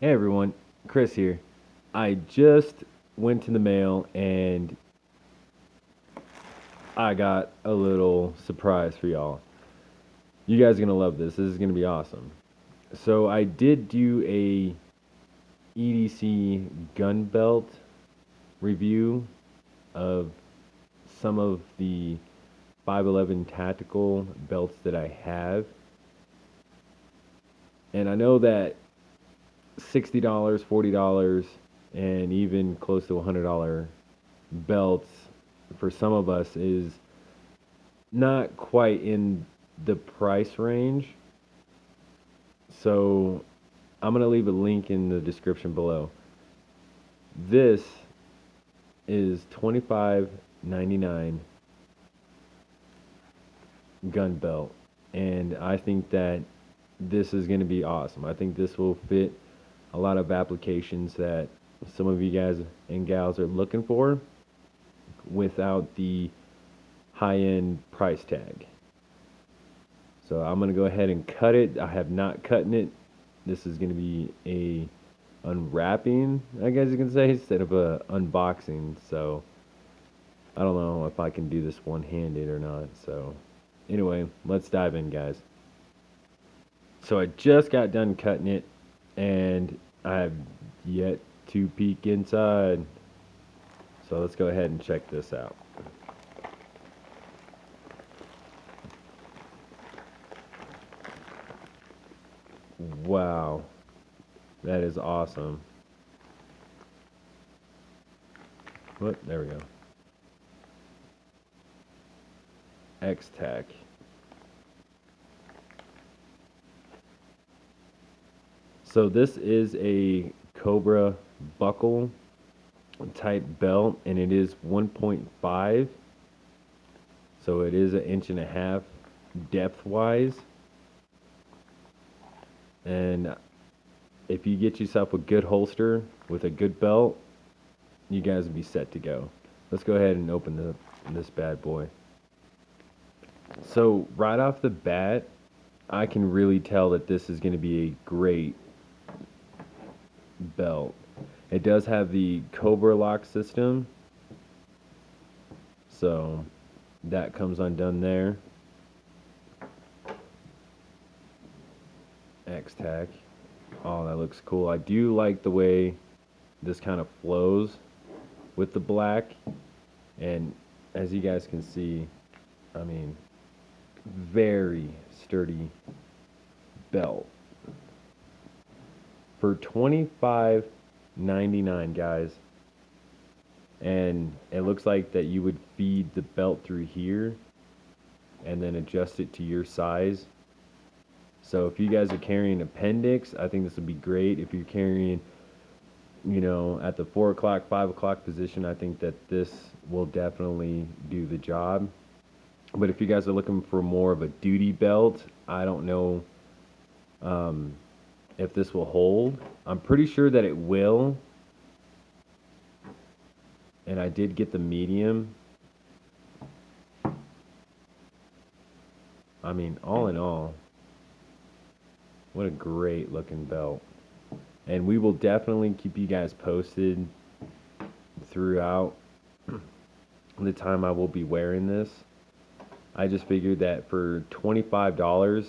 Hey everyone, Chris here. I just went to the mail and I got a little surprise for y'all. You guys are gonna love this. This is gonna be awesome. So I did do a EDC gun belt review of some of the 511 tactical belts that I have. And I know that $60, $40, and even close to $100 belts for some of us is not quite in the price range. So I'm going to leave a link in the description below. This is $25.99 gun belt, and I think that this is going to be awesome. I think this will fit a lot of applications that some of you guys and gals are looking for without the high-end price tag. So I'm going to go ahead and cut it. I have not cut it. This is going to be a unwrapping, I guess you can say, instead of a unboxing. So I don't know if I can do this one-handed or not. So anyway, let's dive in, guys. So I just got done cutting it, and I have yet to peek inside. So let's go ahead and check this out. Wow, that is awesome. What? There we go. TAC. So this is a Cobra buckle type belt, and it is 1.5. So it is 1.5 inches depth wise. And if you get yourself a good holster with a good belt, you guys will be set to go. Let's go ahead and open this bad boy. So right off the bat, I can really tell that this is going to be a great belt. It does have the Cobra lock system, so that comes undone there. TAC. Oh, that looks cool. I do like the way this kind of flows with the black, and as you guys can see, I mean, very sturdy belt for $25.99, guys. And it looks like that you would feed the belt through here and then adjust it to your size. So if you guys are carrying appendix, I think this would be great. If you're carrying, at the 4 o'clock, 5 o'clock position, I think that this will definitely do the job. But if you guys are looking for more of a duty belt, I don't know if this will hold. I'm pretty sure that it will. And I did get the medium. I mean, all in all, what a great looking belt. And we will definitely keep you guys posted throughout the time I will be wearing this. I just figured that for $25,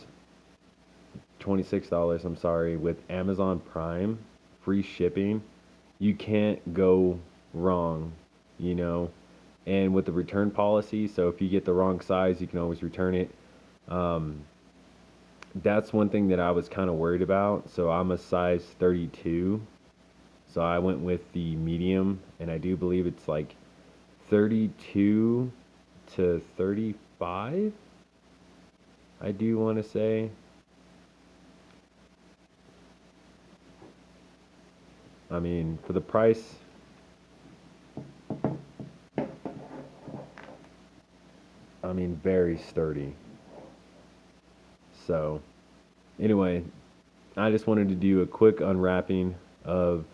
$26, I'm sorry, with Amazon Prime, free shipping, you can't go wrong, and with the return policy, so if you get the wrong size, you can always return it. That's one thing that I was kind of worried about. So I'm a size 32. So I went with the medium, and I do believe it's like 32 to 35. I do want to say. I mean, for the price, I mean, very sturdy. So, anyway, I just wanted to do a quick unwrapping of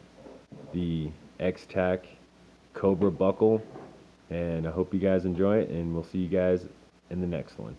the TAC Cobra buckle, and I hope you guys enjoy it, and we'll see you guys in the next one.